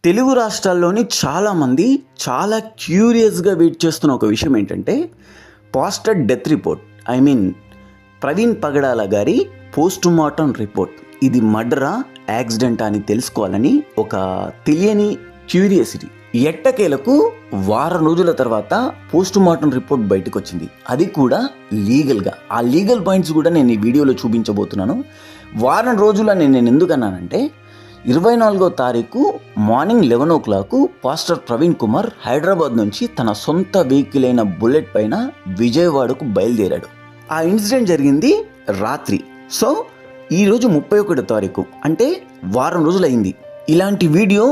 తెలుగు రాష్ట్రాల్లోని చాలామంది చాలా క్యూరియస్గా వెయిట్ చేస్తున్న ఒక విషయం ఏంటంటే పాస్టర్ డెత్ రిపోర్ట్. ప్రవీణ్ పగడాల గారి పోస్ట్ మార్టం రిపోర్ట్. ఇది మర్డరా యాక్సిడెంట్ అని తెలుసుకోవాలని ఒక తెలియని క్యూరియాసిటీ. ఎట్టకేలకు వారం రోజుల తర్వాత పోస్ట్ మార్టం రిపోర్ట్ బయటకు వచ్చింది. అది కూడా లీగల్గా. ఆ లీగల్ పాయింట్స్ కూడా నేను ఈ వీడియోలో చూపించబోతున్నాను. వారం రోజులని నేను ఎందుకన్నానంటే 24వ తారీఖు morning 11 o'clock pastor Praveen Kumar Hyderabad నుంచి తన సొంత వెహికల్ అయిన బుల్లెట్ పైన విజయవాడకు బయలుదేరాడు. ఆ ఇన్సిడెంట్ జరిగింది రాత్రి. సో ఈరోజు 31వ తారీఖు, అంటే వారం రోజులైంది. ఇలాంటి వీడియో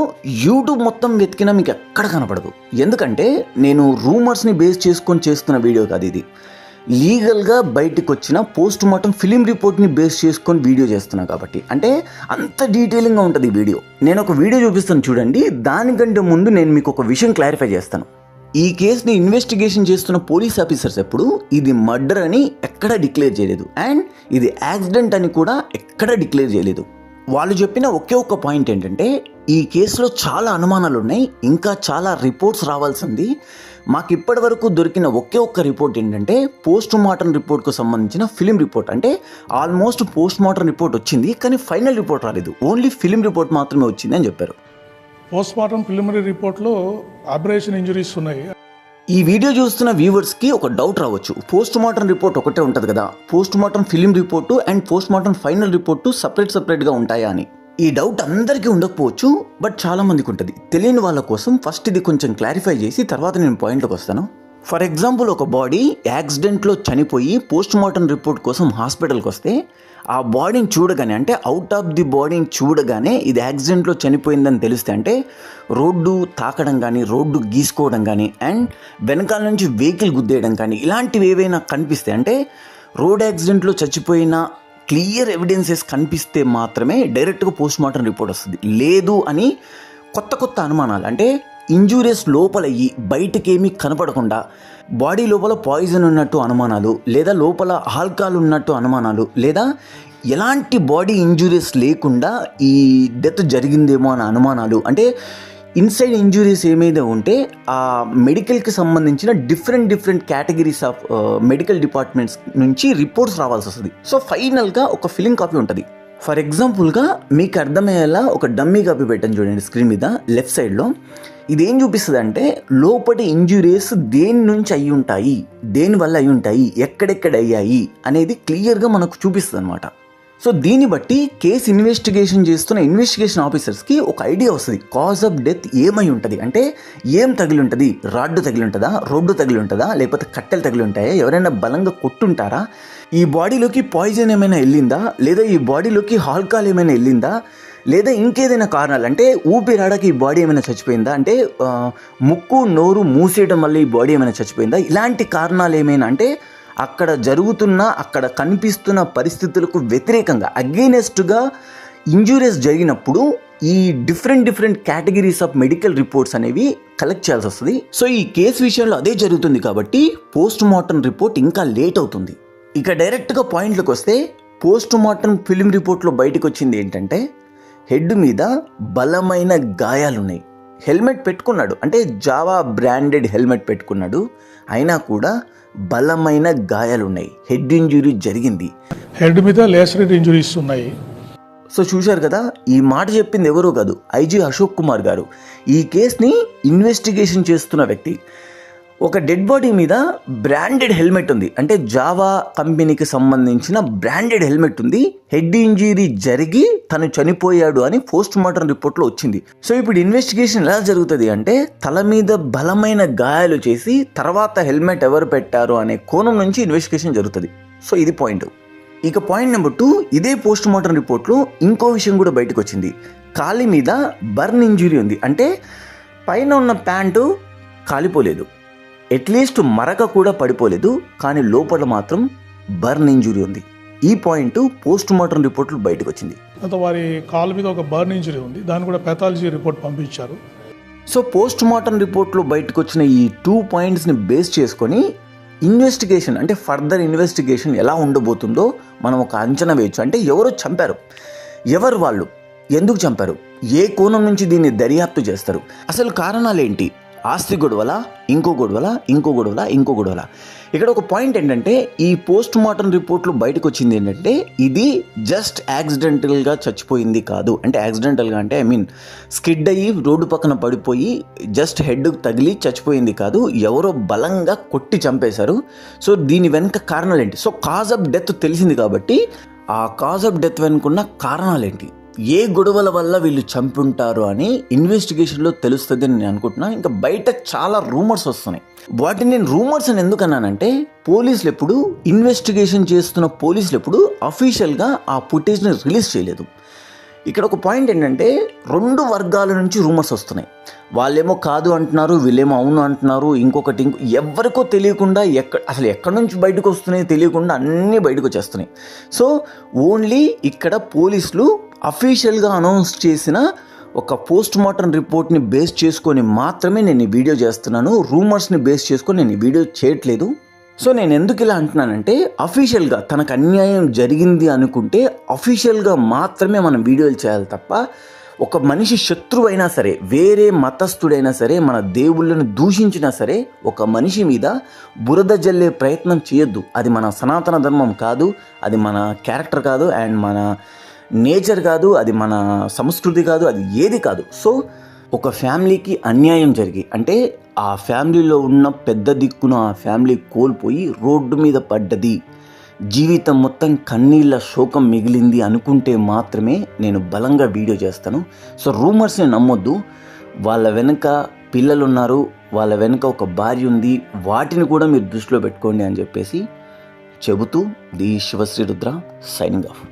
యూట్యూబ్ మొత్తం వెతికినా మీకు ఎక్కడ కనపడదు. ఎందుకంటే నేను రూమర్స్ని బేస్ చేసుకొని చేస్తున్న వీడియో కాదు ఇది. లీగల్గా బయటకు వచ్చిన పోస్ట్ మార్టం ఫిలిం రిపోర్ట్ని బేస్ చేసుకొని వీడియో చేస్తున్నా కాబట్టి అంటే అంత డీటెయిలింగ్గా ఉంటుంది ఈ వీడియో. నేను ఒక వీడియో చూపిస్తాను చూడండి. దానికంటే ముందు నేను మీకు ఒక విషయం క్లారిఫై చేస్తాను. ఈ కేసుని ఇన్వెస్టిగేషన్ చేస్తున్న పోలీస్ ఆఫీసర్స్ ఎప్పుడు ఇది మర్డర్ అని ఎక్కడా డిక్లేర్ చేయలేదు, అండ్ ఇది యాక్సిడెంట్ అని కూడా ఎక్కడా డిక్లేర్ చేయలేదు. వాళ్ళు చెప్పిన ఒకే ఒక్క పాయింట్ ఏంటంటే ఈ కేసులో చాలా అనుమానాలు ఉన్నాయి, ఇంకా చాలా రిపోర్ట్స్ రావాల్సింది. మాకు ఇప్పటి వరకు దొరికిన ఒకే ఒక్క రిపోర్ట్ ఏంటంటే పోస్ట్ మార్టం రిపోర్ట్కు సంబంధించిన ఫిలిం రిపోర్ట్. అంటే ఆల్మోస్ట్ పోస్ట్ మార్టం రిపోర్ట్ వచ్చింది, కానీ ఫైనల్ రిపోర్ట్ రాలేదు. ఓన్లీ ఫిలిం రిపోర్ట్ మాత్రమే వచ్చింది అని చెప్పారు. పోస్ట్ మార్టం ప్రిలిమినరీ రిపోర్ట్లో అబ్రేషన్ ఇంజరీస్ ఉన్నాయి. ఈ వీడియో చూస్తున్న వ్యూవర్స్కి ఒక డౌట్ రావచ్చు, పోస్ట్ మార్టం రిపోర్ట్ ఒకటే ఉంటుంది కదా, post mortem film report and post mortem final report సపరేట్గా ఉంటాయా అని. ఈ డౌట్ అందరికీ ఉండకపోవచ్చు, బట్ చాలా మందికి ఉంటుంది. తెలియని వాళ్ళ కోసం ఫస్ట్ ఇది కొంచెం క్లారిఫై చేసి తర్వాత నేను పాయింట్లోకి వస్తాను. ఫర్ ఎగ్జాంపుల్, ఒక బాడీ యాక్సిడెంట్లో చనిపోయి పోస్ట్ మార్టం రిపోర్ట్ కోసం హాస్పిటల్కి వస్తే ఆ బాడీని చూడగానే, అంటే అవుట్ ఆఫ్ ది బాడీని చూడగానే ఇది యాక్సిడెంట్లో చనిపోయిందని తెలిస్తే, అంటే రోడ్డు తాకడం కానీ, రోడ్డు గీసుకోవడం కానీ, అండ్ వెనకాల నుంచి వెహికల్ గుద్దేయడం కానీ, ఇలాంటివి ఏవైనా కనిపిస్తే, అంటే రోడ్ యాక్సిడెంట్లో చచ్చిపోయిన క్లియర్ ఎవిడెన్సెస్ కనిపిస్తే మాత్రమే డైరెక్ట్గా పోస్ట్ మార్టం రిపోర్ట్ వస్తుంది. లేదు అని కొత్త అనుమానాలు, అంటే ఇంజూరియస్ లోపలయ్యి బయటకేమీ కనపడకుండా బాడీ లోపల పాయిజన్ ఉన్నట్టు అనుమానాలు, లేదా లోపల ఆల్కహాల్ ఉన్నట్టు అనుమానాలు, లేదా ఎలాంటి బాడీ ఇంజూరియస్ లేకుండా ఈ డెత్ జరిగిందేమో అనే అనుమానాలు, అంటే ఇన్సైడ్ ఇంజూరీస్ ఏమైనా ఉంటే ఆ మెడికల్కి సంబంధించిన different categories of medical departments నుంచి రిపోర్ట్స్ రావాల్సి వస్తుంది. సో ఫైనల్గా ఒక ఫిలిం కాపీ ఉంటుంది. ఫర్ ఎగ్జాంపుల్గా మీకు అర్థమయ్యేలా ఒక డమ్మీ కాపీ పెట్టాను చూడండి స్క్రీన్ మీద లెఫ్ట్ సైడ్లో. ఇదేం చూపిస్తుంది అంటే లోపటి ఇంజురీస్ దేని నుంచి అయి ఉంటాయి, దేనివల్ల అయి ఉంటాయి, ఎక్కడెక్కడ అయ్యాయి అనేది క్లియర్గా మనకు చూపిస్తుంది అనమాట. సో దీన్ని బట్టి కేసు ఇన్వెస్టిగేషన్ చేస్తున్న ఇన్వెస్టిగేషన్ ఆఫీసర్స్కి ఒక ఐడియా వస్తుంది, కాజ్ ఆఫ్ డెత్ ఏమై ఉంటుంది. అంటే ఏం తగిలి ఉంటుంది, రాడ్డు తగిలి ఉంటుందా, రోడ్డు తగిలి ఉంటుందా, లేకపోతే కట్టెలు తగిలి ఉంటాయా, ఎవరైనా బలంగా కొట్టుంటారా, ఈ బాడీలోకి పాయిజన్ ఏమైనా వెళ్ళిందా, లేదా ఈ బాడీలోకి ఆల్కహాల్ ఏమైనా వెళ్ళిందా, లేదా ఇంకేదైనా కారణాలు, అంటే ఊపిరాడకి ఈ బాడీ ఏమైనా చచ్చిపోయిందా, అంటే ముక్కు నోరు మూసేయడం వల్ల ఈ బాడీ ఏమైనా చచ్చిపోయిందా, ఇలాంటి కారణాలు ఏమైనా, అంటే అక్కడ జరుగుతున్న అక్కడ కనిపిస్తున్న పరిస్థితులకు వ్యతిరేకంగా అగెయినెస్ట్గా ఇంజూరీస్ జరిగినప్పుడు ఈ different categories of medical reports అనేవి కలెక్ట్ చేయాల్సి వస్తుంది. సో ఈ కేసు విషయంలో అదే జరుగుతుంది కాబట్టి పోస్ట్ మార్టం రిపోర్ట్ ఇంకా లేట్ అవుతుంది. ఇక డైరెక్ట్గా పాయింట్లోకి వస్తే పోస్ట్ మార్టం ఫిలిం రిపోర్ట్లో బయటకు వచ్చింది ఏంటంటే హెడ్ మీద బలమైన గాయాలున్నాయి. హెల్మెట్ పెట్టుకున్నాడు, అంటే జావా బ్రాండెడ్ హెల్మెట్ పెట్టుకున్నాడు, అయినా కూడా బలమైన గాయాలున్నాయి. హెడ్ ఇంజురీ జరిగింది, హెడ్ మీద లేసరేట్ ఇంజురీస్ ఉన్నాయి. సో చూశారు కదా, ఈ మాట చెప్పింది ఎవరో కాదు, ఐజీ అశోక్ కుమార్ గారు. ఈ కేసుని ఇన్వెస్టిగేషన్ చేస్తున్న వ్యక్తి. ఒక డెడ్ బాడీ మీద బ్రాండెడ్ హెల్మెట్ ఉంది, అంటే జావా కంపెనీకి సంబంధించిన బ్రాండెడ్ హెల్మెట్ ఉంది, హెడ్ ఇంజరీ జరిగి తను చనిపోయాడు అని పోస్ట్ మార్టం రిపోర్ట్లో వచ్చింది. సో ఇప్పుడు ఇన్వెస్టిగేషన్ ఎలా జరుగుతుంది అంటే తల మీద బలమైన గాయాలు చేసి తర్వాత హెల్మెట్ ఎవరు పెట్టారు అనే కోణం నుంచి ఇన్వెస్టిగేషన్ జరుగుతుంది. సో ఇది పాయింట్. ఇక పాయింట్ నెంబర్ 2, ఇదే పోస్ట్ మార్టం రిపోర్ట్లో ఇంకో విషయం కూడా బయటకు వచ్చింది. కాలి మీద బర్న్ ఇంజురీ ఉంది, అంటే పైన ఉన్న ప్యాంటు కాలిపోలేదు, అట్లీస్ట్ మరక కూడా పడిపోలేదు, కానీ లోపల మాత్రం బర్న్ ఇంజురీ ఉంది. ఈ పాయింట్ పోస్ట్ మార్టం రిపోర్ట్లో బయటకు వచ్చింది. వారి కాలు మీద ఒక బర్న్ ఇంజరీ ఉంది, దాన్ని కూడా పెథాలజీ రిపోర్ట్ పంపించారు. సో పోస్ట్ మార్టం రిపోర్ట్లో బయటకు వచ్చిన ఈ 2 పాయింట్స్ని బేస్ చేసుకొని ఇన్వెస్టిగేషన్, అంటే ఫర్దర్ ఇన్వెస్టిగేషన్ ఎలా ఉండబోతుందో మనం ఒక అంచనా వేయచ్చు. అంటే ఎవరో చంపారు, ఎవరు వాళ్ళు, ఎందుకు చంపారు, ఏ కోణం నుంచి దీన్ని దర్యాప్తు చేస్తారు, అసలు కారణాలేంటి, ఆస్తి గొడవలా, ఇంకో గొడవల. ఇక్కడ ఒక పాయింట్ ఏంటంటే ఈ పోస్ట్ మార్టం రిపోర్ట్లో బయటకు వచ్చింది ఏంటంటే ఇది జస్ట్ యాక్సిడెంటల్గా చచ్చిపోయింది కాదు. అంటే యాక్సిడెంటల్గా అంటే స్కిడ్ అయ్యి రోడ్డు పక్కన పడిపోయి జస్ట్ హెడ్ తగిలి చచ్చిపోయింది కాదు, ఎవరో బలంగా కొట్టి చంపేశారు. సో దీని వెనుక కారణాలేంటి, సో కాజ్ ఆఫ్ డెత్ తెలిసింది కాబట్టి ఆ కాజ్ ఆఫ్ డెత్ వెనుకున్న కారణాలేంటి, ఏ గొడవల వల్ల వీళ్ళు చంపుంటారు అని ఇన్వెస్టిగేషన్లో తెలుస్తుంది అని నేను అనుకుంటున్నా. ఇంకా బయట చాలా రూమర్స్ వస్తున్నాయి. వాటిని నేను రూమర్స్ అని ఎందుకు అన్నానంటే పోలీసులు ఎప్పుడు ఇన్వెస్టిగేషన్ చేస్తున్న పోలీసులు ఎప్పుడు అఫీషియల్గా ఆ ఫుటేజ్ని రిలీజ్ చేయలేదు. ఇక్కడ ఒక పాయింట్ ఏంటంటే 2 వర్గాల నుంచి రూమర్స్ వస్తున్నాయి. వాళ్ళేమో కాదు అంటున్నారు, వీళ్ళేమో అవును అంటున్నారు. ఇంకొకటి ఎవరికో తెలియకుండా అసలు ఎక్కడి నుంచి బయటకు వస్తున్నాయో తెలియకుండా అన్నీ బయటకు వచ్చేస్తున్నాయి. సో ఓన్లీ ఇక్కడ పోలీసులు అఫీషియల్గా అనౌన్స్ చేసిన ఒక పోస్ట్ మార్టం రిపోర్ట్ని బేస్ చేసుకొని మాత్రమే నేను ఈ వీడియో చేస్తున్నాను. రూమర్స్ని బేస్ చేసుకొని నేను ఈ వీడియో చేయట్లేదు. సో నేను ఎందుకు ఇలా అంటున్నానంటే అఫీషియల్గా తనకు అన్యాయం జరిగింది అనుకుంటే అఫీషియల్గా మాత్రమే మనం వీడియోలు చేయాలి తప్ప ఒక మనిషి శత్రువైనా సరే, వేరే మతస్థుడైనా సరే, మన దేవుళ్ళను దూషించినా సరే ఒక మనిషి మీద బురద జల్లే ప్రయత్నం చేయొద్దు. అది మన సనాతన ధర్మం కాదు, అది మన క్యారెక్టర్ కాదు, అండ్ మన నేచర్ కాదు, అది మన సంస్కృతి కాదు, అది ఏది కాదు. సో ఒక ఫ్యామిలీకి అన్యాయం జరిగి అంటే ఆ ఫ్యామిలీలో ఉన్న పెద్ద దిక్కును ఆ ఫ్యామిలీ కోల్పోయి రోడ్డు మీద పడ్డది, జీవితం మొత్తం కన్నీళ్ళ శోకం మిగిలింది అనుకుంటే మాత్రమే నేను బలంగా వీడియో చేస్తాను. సో రూమర్స్ని నమ్మొద్దు. వాళ్ళ వెనుక పిల్లలు ఉన్నారు, వాళ్ళ వెనుక ఒక భార్య ఉంది, వాటిని కూడా మీరు దృష్టిలో పెట్టుకోండి అని చెప్పేసి చెబుతూ the Sivasri Rudra signing off.